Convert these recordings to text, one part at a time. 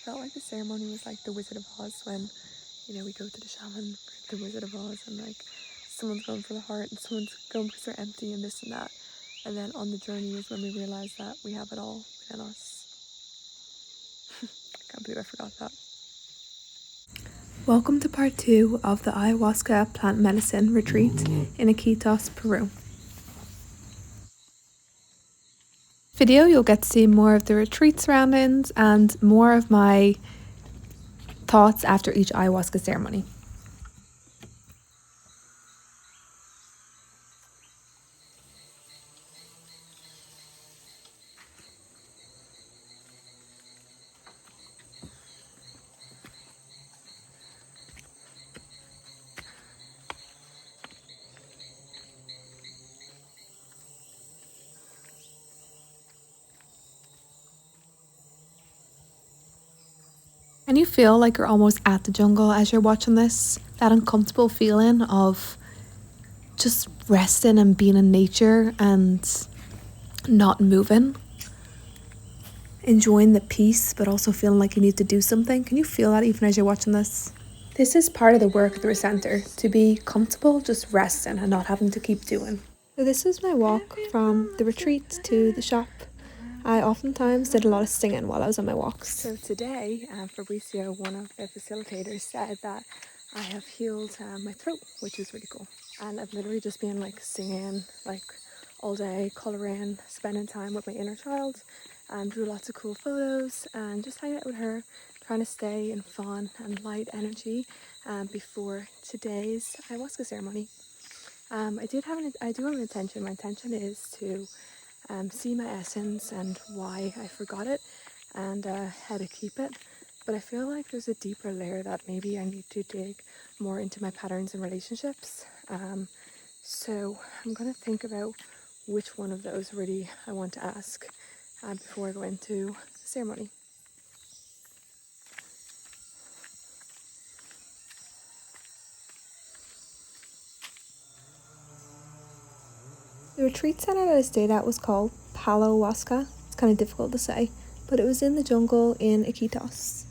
felt like the ceremony was like the Wizard of Oz when, you know, we go to the shaman, the Wizard of Oz, and like someone's going for the heart and someone's going because they're empty and this and that. And then on the journey is when we realize that we have it all within us. I can't believe I forgot that. Welcome to part 2 of the Ayahuasca plant medicine retreat in Iquitos, Peru. Video, you'll get to see more of the retreat surroundings and more of my thoughts after each ayahuasca ceremony. And you feel like you're almost at the jungle as you're watching this. That uncomfortable feeling of just resting and being in nature and not moving. Enjoying the peace, but also feeling like you need to do something. Can you feel that even as you're watching this? This is part of the work at the center, to be comfortable just resting and not having to keep doing. So this is my walk from the retreat to the shop. I oftentimes did a lot of singing while I was on my walks. So today, Fabricio, one of the facilitators, said that I have healed my throat, which is really cool. And I've literally just been like singing like all day, colouring, spending time with my inner child, and drew lots of cool photos and just hanging out with her, trying to stay in fun and light energy before today's ayahuasca ceremony. I do have an intention. My intention is to see my essence and why I forgot it and how to keep it. But I feel like there's a deeper layer that maybe I need to dig more into my patterns and relationships. So I'm going to think about which one of those really I want to ask before I go into the ceremony. The retreat center that I stayed at was called Ayahuasca. It's kind of difficult to say, but it was in the jungle in Iquitos.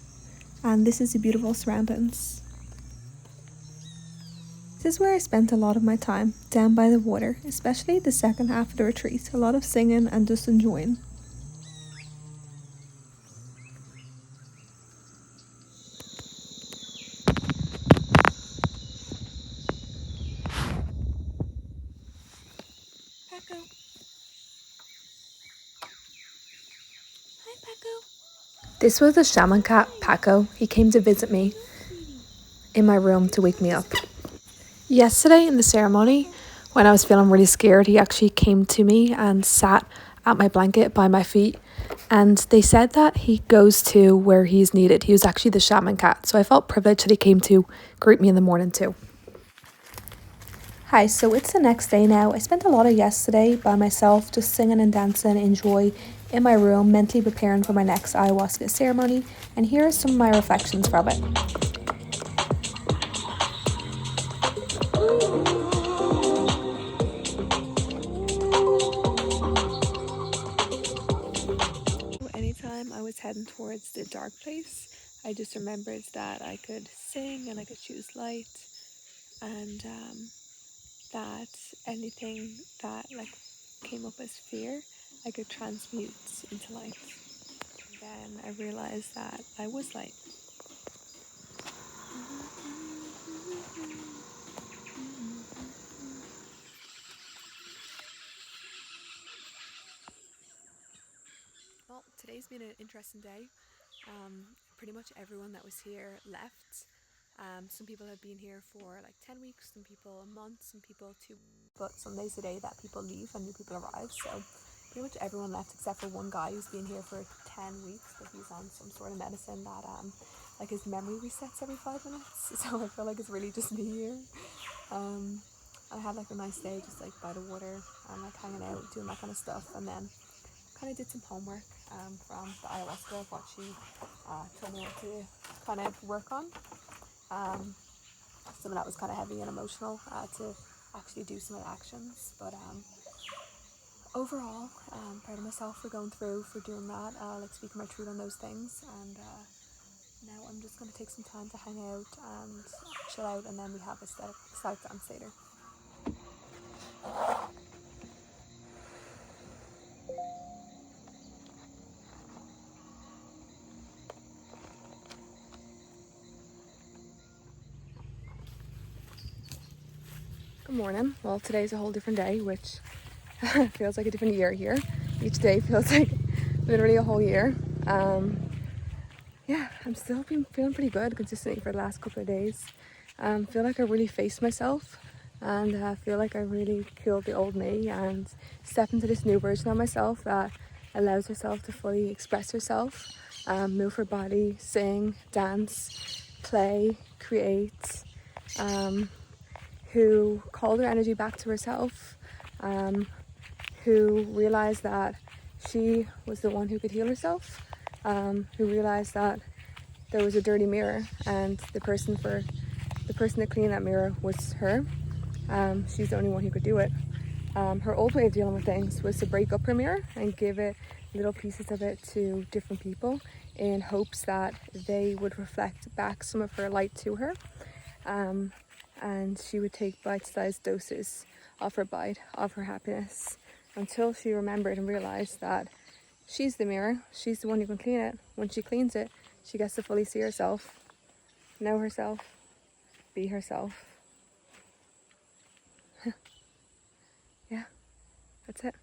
And this is the beautiful surroundings. This is where I spent a lot of my time, down by the water, especially the second half of the retreat. A lot of singing and just enjoying. Paco. Hi, Paco. This was the shaman cat, Paco. He came to visit me in my room to wake me up. Yesterday in the ceremony, when I was feeling really scared, he actually came to me and sat at my blanket by my feet. And they said that he goes to where he's needed. He was actually the shaman cat. So I felt privileged that he came to greet me in the morning too. Hi, so it's the next day now. I spent a lot of yesterday by myself, just singing and dancing, enjoy in my room, mentally preparing for my next ayahuasca ceremony. And here are some of my reflections from it. Anytime I was heading towards the dark place, I just remembered that I could sing and I could choose light, and that anything that like came up as fear, I could transmute into light. And then I realized that I was light. Well, today's been an interesting day. Pretty much everyone that was here left. Some people have been here for like 10 weeks, some people a month, some people 2 weeks. But Sunday's the day that people leave and new people arrive. So pretty much everyone left except for one guy who's been here for 10 weeks, but he's on some sort of medicine that like his memory resets every 5 minutes. So I feel like it's really just me here. I had like a nice day just like by the water and like hanging out, doing that kind of stuff, and then kind of did some homework from the ayahuasca of what she told me what to kind of work on. Some of that was kind of heavy and emotional to actually do some of the actions, but overall, proud of myself for going through, for doing that, like speaking my truth on those things, and Now I'm just going to take some time to hang out and chill out, and then we have a static dance later. Good morning. Well, today's a whole different day, which feels like a different year here. Each day feels like literally a whole year. Yeah, I'm still feeling pretty good consistently for the last couple of days. Feel like I really faced myself, and feel like I really killed the old me and stepped into this new version of myself that allows herself to fully express herself, move her body, sing, dance, play, create, who called her energy back to herself, who realized that she was the one who could heal herself, who realized that there was a dirty mirror and the person that cleaned that mirror was her. She's the only one who could do it. Her old way of dealing with things was to break up her mirror and give it little pieces of it to different people in hopes that they would reflect back some of her light to her. And she would take bite-sized doses of her bite, of her happiness, until she remembered and realized that she's the mirror, she's the one who can clean it. When she cleans it, she gets to fully see herself, know herself, be herself. Yeah, that's it.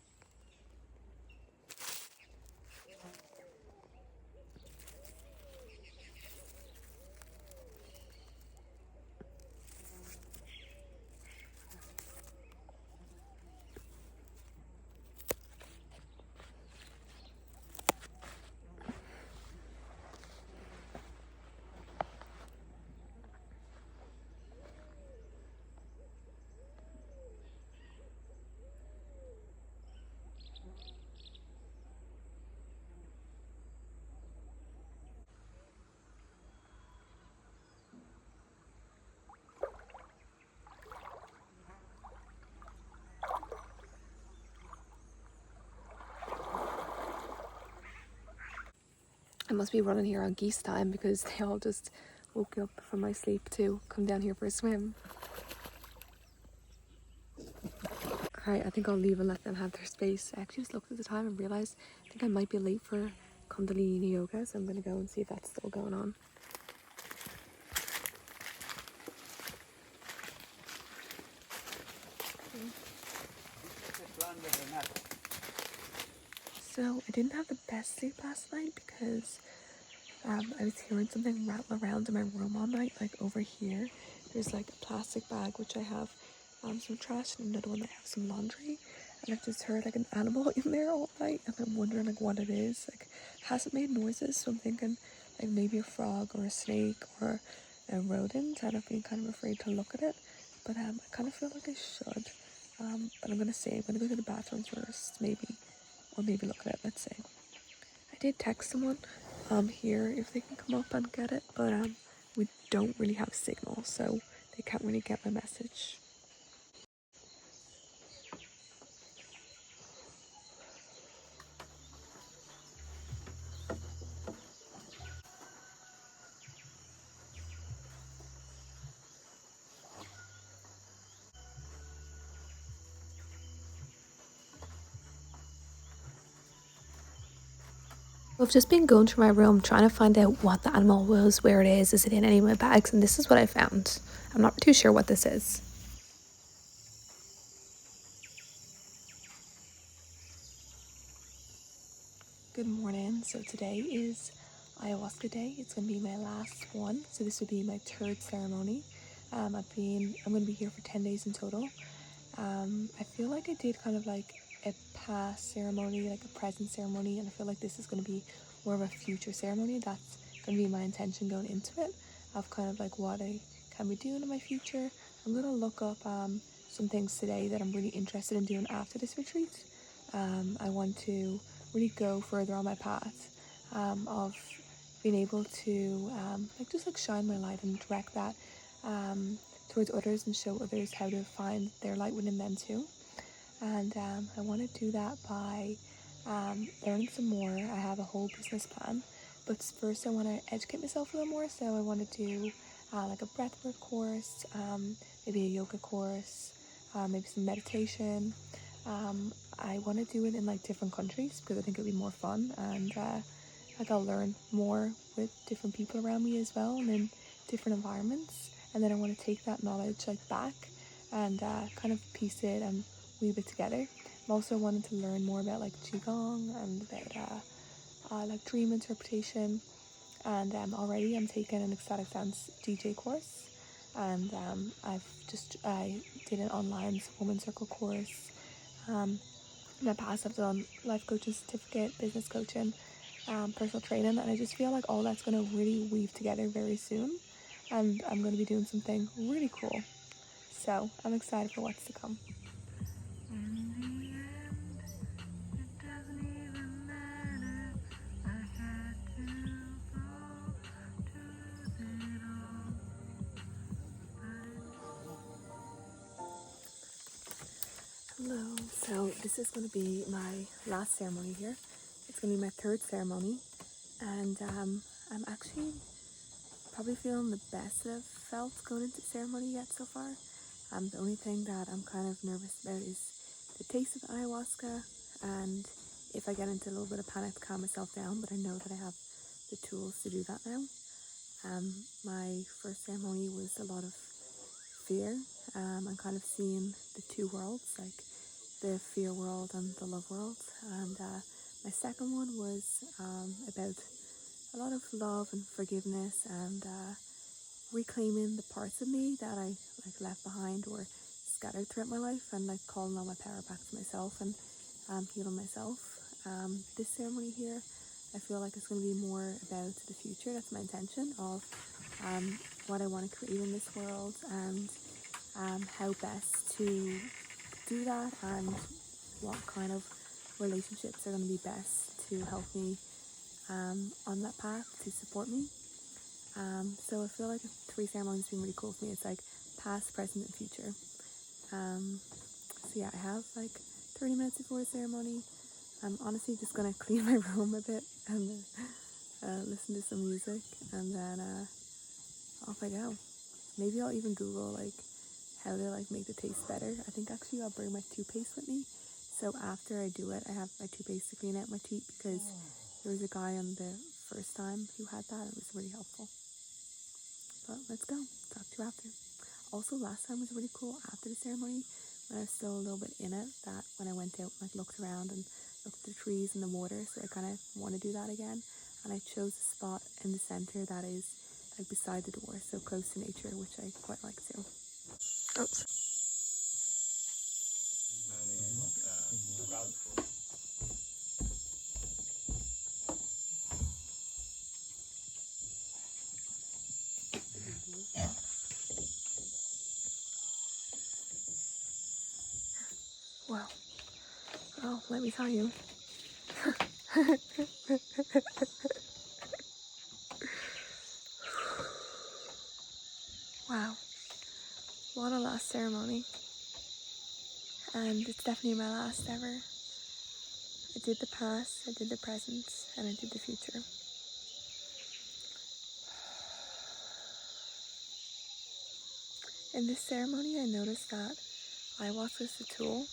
I must be running here on geese time because they all just woke up from my sleep to come down here for a swim. Alright, I think I'll leave and let them have their space. I actually just looked at the time and realised I think I might be late for Kundalini yoga, so I'm going to go and see if that's still going on. So I didn't have the best sleep last night because I was hearing something rattle around in my room all night. Like over here, there's like a plastic bag which I have some trash, and another one that I have some laundry. And I've just heard like an animal in there all night, and I'm wondering like what it is. Like, hasn't made noises, so I'm thinking like maybe a frog or a snake or a rodent, and I've been kind of afraid to look at it. But I kind of feel like I should. But I'm gonna go to the bathroom first, maybe, or maybe look at it. Let's see. I did text someone here if they can come up and get it, but we don't really have signal, so they can't really get my message. I've just been going through my room trying to find out what the animal was, where it is it in any of my bags, and this is what I found. I'm not too sure what this is. Good morning. So today is Ayahuasca day. It's going to be my last one. So this would be my third ceremony. I'm going to be here for 10 days in total. I feel like I did kind of like a past ceremony, like a present ceremony, and I feel like this is going to be more of a future ceremony. That's going to be my intention going into it, of kind of like what I can be doing in my future. I'm going to look up some things today that I'm really interested in doing after this retreat. I want to really go further on my path of being able to like shine my light and direct that towards others and show others how to find their light within them too. And I want to do that by learning some more. I have a whole business plan But first I want to educate myself a little more, so I want to do like a breathwork course, maybe a yoga course, maybe some meditation. I want to do it in like different countries because I think it'll be more fun, and like I'll learn more with different people around me as well and in different environments. And then I want to take that knowledge like back and kind of piece it and weave it together. I'm also wanting to learn more about like qigong and about like dream interpretation. And already I'm taking an ecstatic dance DJ course, and I did an online woman circle course. In the past I've done life coaching certificate, business coaching, personal training, and I just feel like all that's going to really weave together very soon, and I'm going to be doing something really cool. So I'm excited for what's to come. In the end, it doesn't even matter. I had to fall to it all. Hello. So this is going to be my last ceremony here. It's going to be my third ceremony, and I'm actually probably feeling the best that I've felt going into ceremony yet so far. The only thing that I'm kind of nervous about is the taste of the ayahuasca, and if I get into a little bit of panic to calm myself down, but I know that I have the tools to do that now. My first ceremony was a lot of fear, and kind of seeing the two worlds, like the fear world and the love world. And my second one was about a lot of love and forgiveness, and reclaiming the parts of me that I like left behind or scattered throughout my life, and like calling all my power back to myself and healing myself. This ceremony here, I feel like it's going to be more about the future. That's my intention of what I want to create in this world, and how best to do that, and what kind of relationships are going to be best to help me on that path to support me. So I feel like 3 ceremonies has been really cool for me. It's like past, present, and future. So yeah, I have like 30 minutes before the ceremony. I'm honestly just gonna clean my room a bit and listen to some music, and then off I go. Maybe I'll even Google like how to like make the taste better. I think actually I'll bring my toothpaste with me, so after I do it I have my toothpaste to clean out my teeth, because there was a guy on the first time who had that and it was really helpful. But let's go. Talk to you after. Also, last time was really cool after the ceremony, when I was still a little bit in it, that when I went out and like looked around and looked at the trees and the water, so I kind of want to do that again. And I chose a spot in the center that is like beside the door, so close to nature, which I quite like too. Oh. Wow. Oh, let me tell you. Wow. What a last ceremony. And it's definitely my last ever. I did the past, I did the present, and I did the future. In this ceremony, I noticed that ayahuasca is a tool,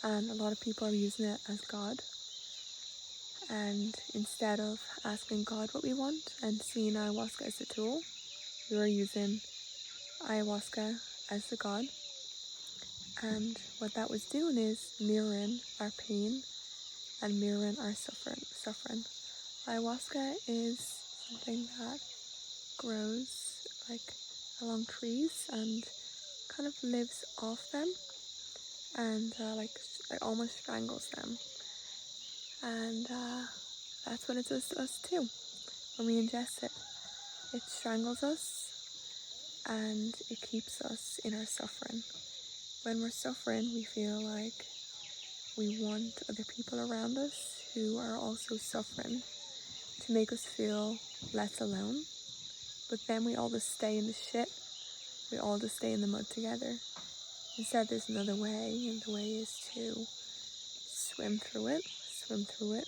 and a lot of people are using it as God. And instead of asking God what we want and seeing ayahuasca as a tool, we are using ayahuasca as the God. And what that was doing is mirroring our pain and mirroring our suffering. Ayahuasca is something that grows like along trees and kind of lives off them, and like almost strangles them. And that's what it does to us too. When we ingest it, it strangles us and it keeps us in our suffering. When we're suffering, we feel like we want other people around us who are also suffering to make us feel less alone. But then we all just stay in the shit. We all just stay in the mud together. Instead, there's another way, and the way is to swim through it, swim through it,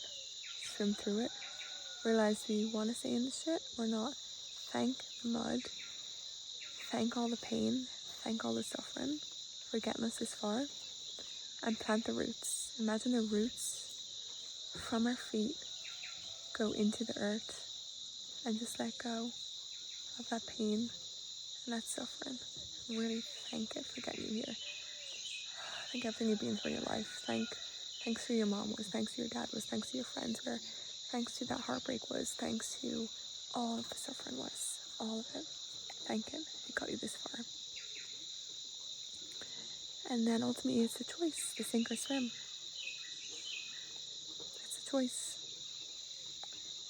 swim through it, realize we want to stay in the shit or not. Thank the mud. Thank all the pain. Thank all the suffering for getting us this far. And plant the roots. Imagine the roots from our feet go into the earth and just let go of that pain and that suffering. Really thank it for getting you here. Thank everything you've been through in your life. Thanks who your mom was. Thanks who your dad was. Thanks who your friends were. Thanks who that heartbreak was. Thanks who all of the suffering was. All of it. Thank it. It got you this far. And then ultimately it's a choice to sink or swim. It's a choice.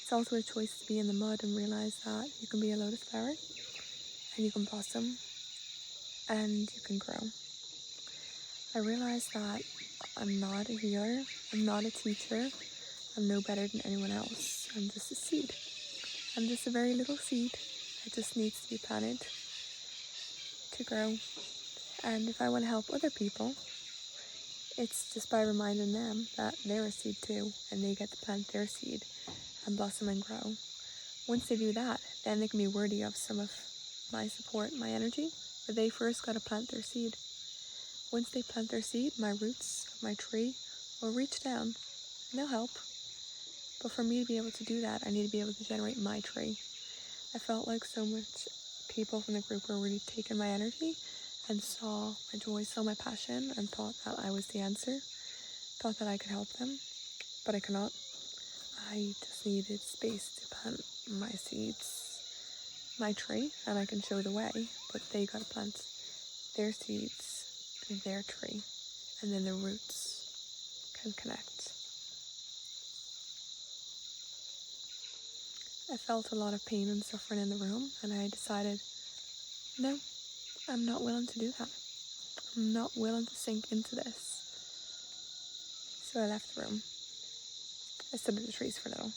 It's also a choice to be in the mud and realize that you can be a lotus flower and you can blossom and you can grow. I realized that I'm not a healer, I'm not a teacher, I'm no better than anyone else. I'm just a seed. I'm just a very little seed that just needs to be planted to grow. And if I want to help other people, it's just by reminding them that they're a seed too, and they get to plant their seed and blossom and grow. Once they do that, then they can be worthy of some of my support, my energy, but they first got to plant their seed. Once they plant their seed, my roots, my tree, will reach down and they'll help. But for me to be able to do that, I need to be able to generate my tree. I felt like so much people from the group were really taking my energy and saw my joy, saw my passion, and thought that I was the answer, thought that I could help them, but I cannot. I just needed space to plant my seeds, my tree, and I can show the way, but they gotta plant their seeds in their tree, and then the roots can connect. I felt a lot of pain and suffering in the room, and I decided, no, I'm not willing to do that. I'm not willing to sink into this. So I left the room. I stood at the trees for a little.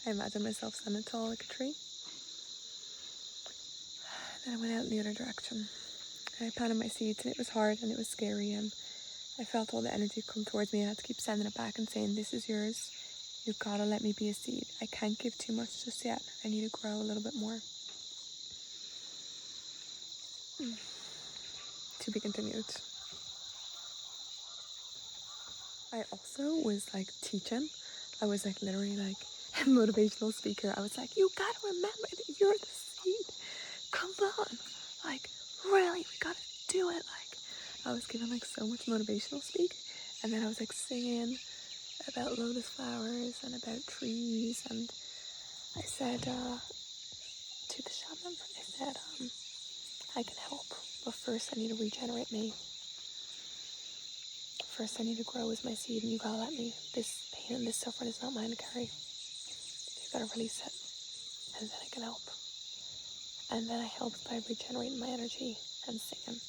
I imagined myself standing tall like a tree. Then I went out in the other direction. And I planted my seeds, and it was hard and it was scary, and I felt all the energy come towards me. I had to keep sending it back and saying, this is yours. You've got to let me be a seed. I can't give too much just yet. I need to grow a little bit more. To be continued. I also was like teaching. I was like literally like a motivational speaker. I was like, you gotta remember that you're the seed. Come on. Like, really, we gotta do it. Like, I was giving like so much motivational speak. And then I was like singing about lotus flowers and about trees. And I said to the shaman, I said, I can help, but first I need to regenerate me. First I need to grow as my seed, and you gotta let me. This pain and this suffering is not mine to carry. You gotta release it, and then I can help. And then I helped by regenerating my energy and singing.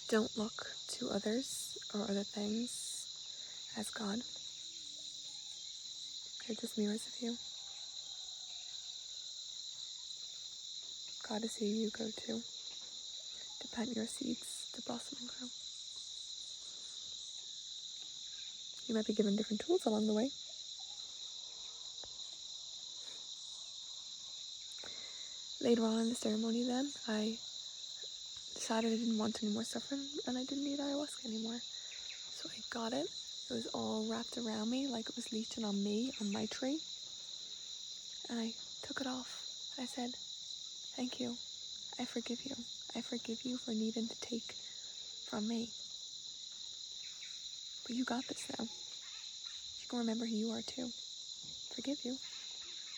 Don't look to others or other things as God. They're just mirrors of you. God is who you go to plant your seeds, to blossom and grow. You might be given different tools along the way. Later on in the ceremony then, I decided I didn't want any more suffering and I didn't need ayahuasca anymore. So I got it. It was all wrapped around me like it was leeching on me, on my tree. And I took it off. I said, thank you. I forgive you. I forgive you for needing to take from me. But you got this now. You can remember who you are too. Forgive you.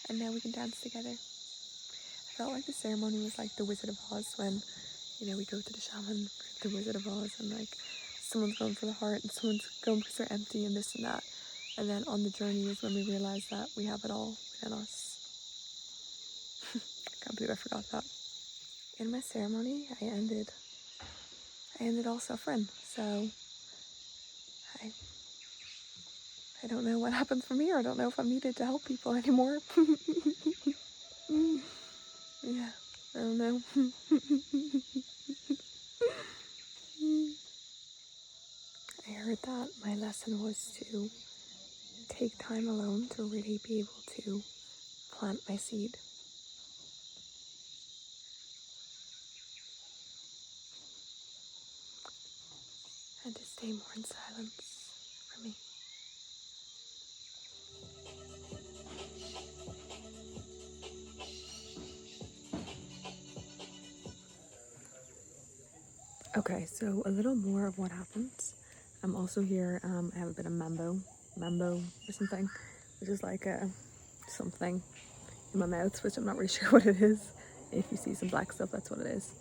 And now we can dance together. I felt like the ceremony was like the Wizard of Oz when, you know, we go to the shaman, the Wizard of Oz, and like someone's going for the heart and someone's going because they're empty and this and that. And then on the journey is when we realize that we have it all within us. I can't believe I forgot that. In my ceremony, I ended all suffering. So I don't know what happens from here. I don't know if I'm needed to help people anymore. Yeah, I don't know. heard that my lesson was to take time alone to really be able to plant my seed. And to stay more in silence for me. Okay, so a little more of what happens. I'm also here, I have a bit of mambo or something, which is like something in my mouth, which I'm not really sure what it is. If you see some black stuff, that's what it is.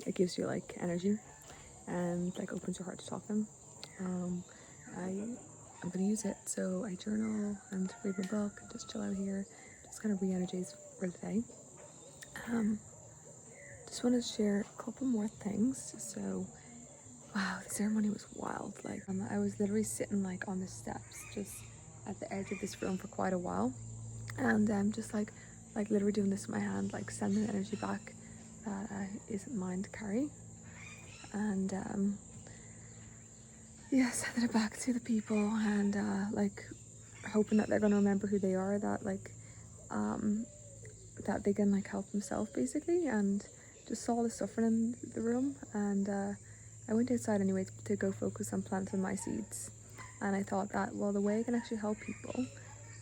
It gives you like energy and like opens your heart to talking. I'm gonna use it, so I journal and read my book and just chill out here, just kind of re-energize for the day. Just wanted to share a couple more things. So, wow, the ceremony was wild. Like, I was literally sitting like on the steps, just at the edge of this room for quite a while, and just like literally doing this with my hand, like sending energy back that isn't mine to carry, and yeah, sending it back to the people, and like hoping that they're gonna remember who they are, that like that they can like help themselves basically, and just saw the suffering in the room. And I went outside anyway to go focus on planting my seeds, and I thought that, well, the way I can actually help people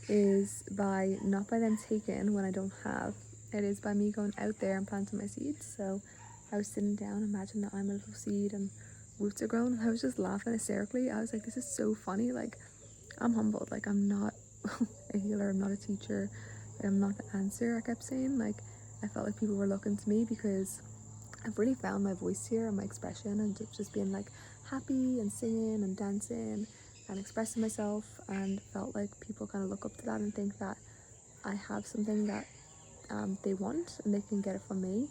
is by not by them taking when I don't have, it is by me going out there and planting my seeds. So I was sitting down, imagine that I'm a little seed and roots are growing, and I was just laughing hysterically. I was like, this is so funny. Like, I'm humbled, like I'm not a healer, I'm not a teacher, I'm not the answer. I kept saying, like, I felt like people were looking to me because I've really found my voice here and my expression, and just being like happy and singing and dancing and expressing myself, and felt like people kind of look up to that and think that I have something that they want and they can get it from me.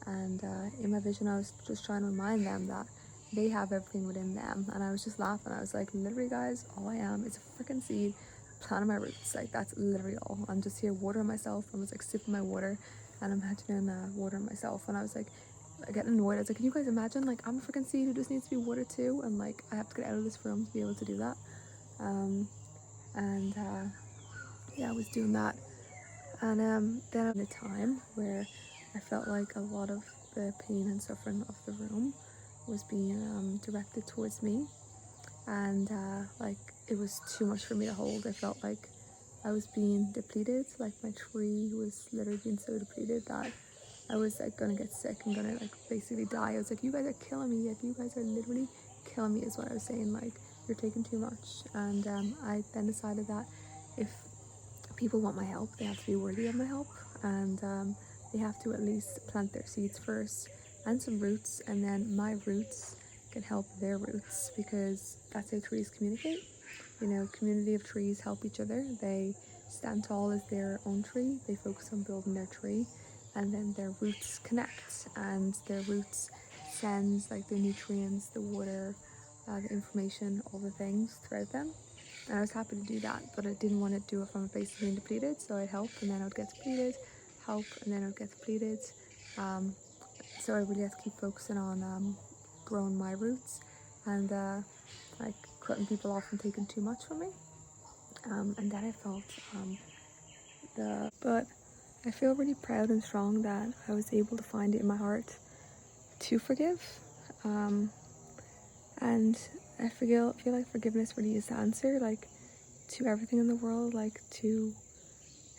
And in my vision, I was just trying to remind them that they have everything within them. And I was just laughing. I was like, literally, guys, all I am is a freaking seed planting my roots. Like, that's literally all. I'm just here watering myself. I was like sipping my water and imagining watering myself. And I was like getting annoyed. I was like, can you guys imagine? Like, I'm a freaking seed who just needs to be watered too. And like, I have to get out of this room to be able to do that. Yeah, I was doing that. And then at a time where I felt like a lot of the pain and suffering of the room was being directed towards me, and like it was too much for me to hold. I felt like I was being depleted, like my tree was literally being so depleted that I was like gonna get sick and gonna like basically die. I was like, you guys are killing me, like you guys are literally killing me, is what I was saying. Like, you're taking too much. And I then decided that if people want my help, they have to be worthy of my help, and they have to at least plant their seeds first and some roots, and then my roots can help their roots, because that's how trees communicate. You know, community of trees help each other. They stand tall as their own tree, they focus on building their tree, and then their roots connect, and their roots sends like the nutrients, the water, the information, all the things throughout them. And I was happy to do that, but I didn't want to do it from a place of being depleted. So I'd help, and then I'd get depleted, help, and then I'd get depleted. So I really had to keep focusing on growing my roots, and like cutting people off and taking too much from me. And then I felt but I feel really proud and strong that I was able to find it in my heart to forgive. And I feel like forgiveness really is the answer, like to everything in the world, like to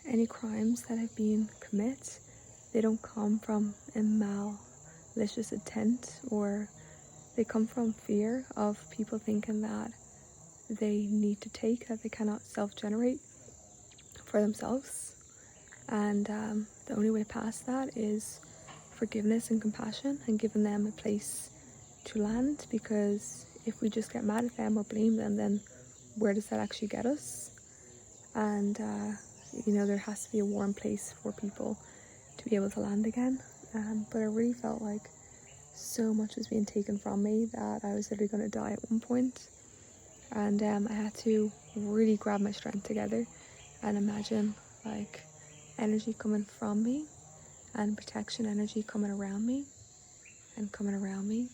any crimes that have been committed. They don't come from a malicious intent, or they come from fear of people thinking that they need to take, that they cannot self-generate for themselves. And the only way past that is forgiveness and compassion, and giving them a place to land, because if we just get mad at them or blame them, then where does that actually get us? And you know, there has to be a warm place for people to be able to land again. But I really felt like so much was being taken from me that I was literally going to die at one point. And I had to really grab my strength together and imagine like energy coming from me, and protection energy coming around me, and coming around me,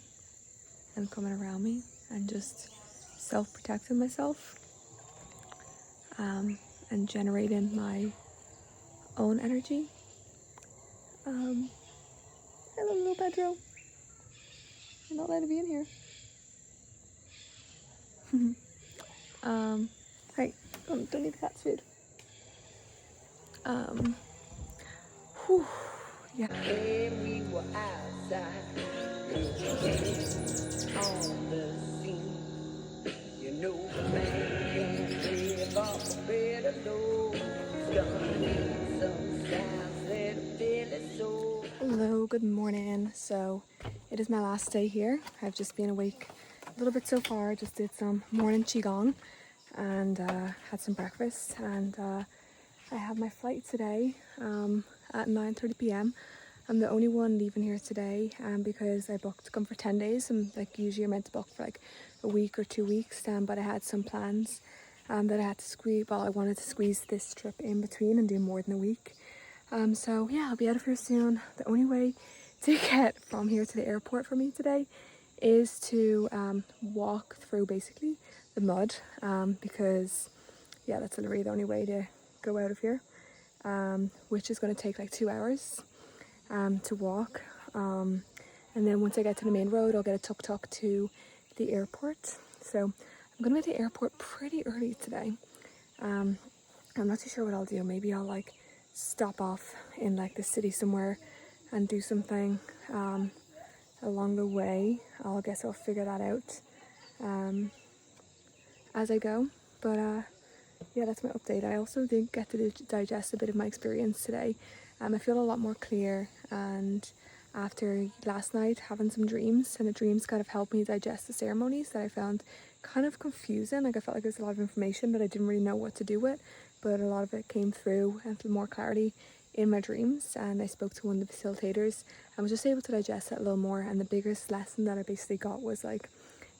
and coming around me, and just self-protecting myself, and generating my own energy. Hello, little Pedro. You're not allowed to be in here. Hey, don't eat the cat's food. Whew, yeah. We were outside on the scene. You know, man can't live off a bed of low. Gonna need some sounds that feel it so. Hello, good morning. So it is my last day here. I've just been awake a little bit so far. Just did some morning qigong and had some breakfast, and I have my flight today at 9:30 p.m. I'm the only one leaving here today because I booked to come for 10 days. I'm like usually I'm meant to book for like a week or 2 weeks, but I had some plans that I had to squeeze. Well, I wanted to squeeze this trip in between and do more than a week. So yeah, I'll be out of here soon. The only way to get from here to the airport for me today is to walk through basically the mud, because yeah, that's literally the only way to go out of here, which is going to take like 2 hours to walk, and then once I get to the main road I'll get a tuk-tuk to the airport. So I'm going to be at the airport pretty early today. I'm not too sure what I'll do. Maybe I'll like stop off in like the city somewhere and do something along the way. I guess I'll figure that out as I go. But yeah, that's my update. I also did get to digest a bit of my experience today. I feel a lot more clear, and after last night having some dreams, and the dreams kind of helped me digest the ceremonies that I found kind of confusing. Like I felt like there's a lot of information that I didn't really know what to do with, but a lot of it came through and more clarity in my dreams, and I spoke to one of the facilitators and was just able to digest it a little more. And the biggest lesson that I basically got was like,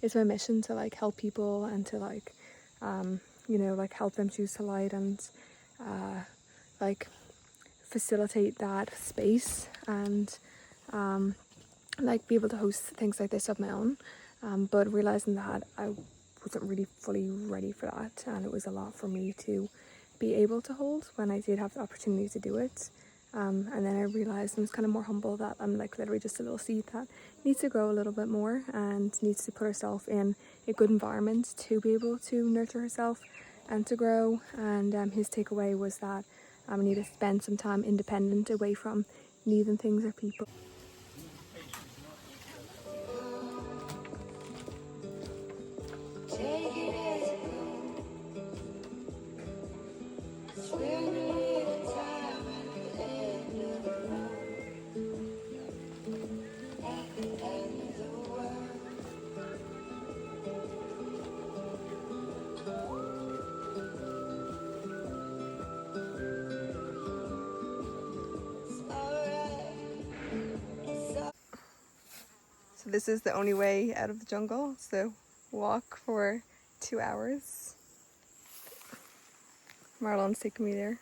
it's my mission to like help people and to like you know, like help them choose to light and like facilitate that space, and like be able to host things like this of my own, but realizing that I wasn't really fully ready for that, and it was a lot for me to be able to hold when I did have the opportunity to do it. And then I realized, and was kind of more humble, that I'm like literally just a little seed that needs to grow a little bit more and needs to put herself in a good environment to be able to nurture herself and to grow. And his takeaway was that I need to spend some time independent, away from needing things or people. Take it as it goes. Spend a little time at the end of the road. At the end of the world. It's alright. So this is the only way out of the jungle, so walk for 2 hours. Marlon's taking me there.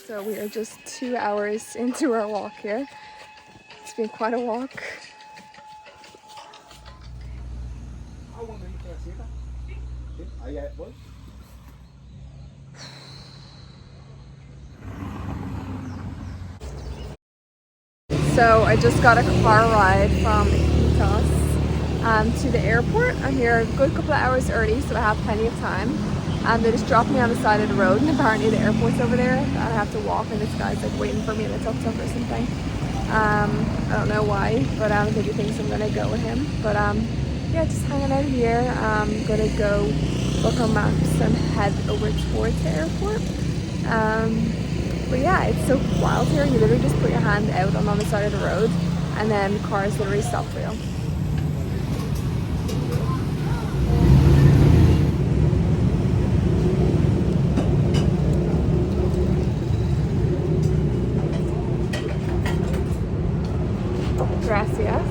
So we are just 2 hours into our walk here. It's been quite a walk. So I just got a car ride from Iquitos to the airport. I'm here a good couple of hours early, so I have plenty of time. They just dropped me on the side of the road, and apparently the airport's over there. I have to walk, and this guy's like waiting for me in a tuk-tuk or something. I don't know why, but I think he thinks I'm gonna go with him. But yeah, just hanging out here. I'm gonna go look on maps and head over towards the airport. But yeah, it's so wild here. You literally just put your hand out on the side of the road, and then cars literally stop for you. Gracias.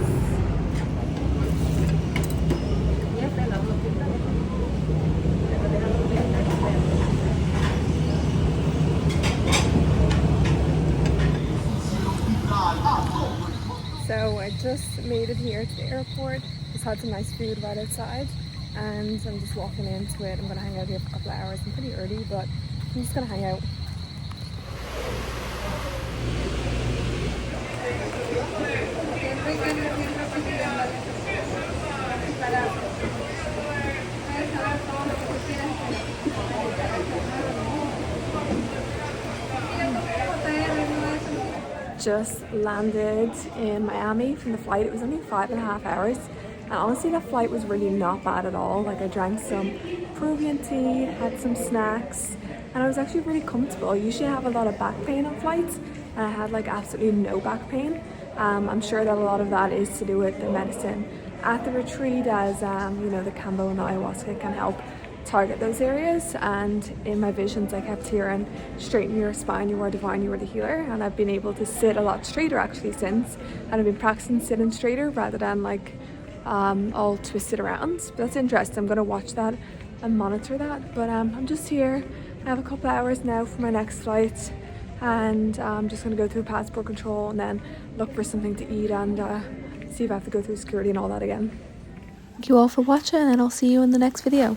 So I just made it here to the airport. Just had some nice food right outside, and I'm just walking into it. I'm gonna hang out here for a couple of hours. I'm pretty early, but I'm just gonna hang out. Just landed in Miami from the flight. It was only 5.5 hours, and honestly that flight was really not bad at all. Like, I drank some Peruvian tea, had some snacks, and I was actually really comfortable. Usually I have a lot of back pain on flights, and I had like absolutely no back pain. I'm sure that a lot of that is to do with the medicine at the retreat, as you know, the Cambo and the Ayahuasca can help target those areas. And in my visions I kept hearing, straighten your spine, you are divine, you are the healer. And I've been able to sit a lot straighter actually since, and I've been practicing sitting straighter rather than like all twisted around. But that's interesting. I'm going to watch that and monitor that. But I'm just here. I have a couple hours now for my next flight, and I'm just going to go through passport control and then look for something to eat and see if I have to go through security and all that again. Thank you all for watching, and I'll see you in the next video.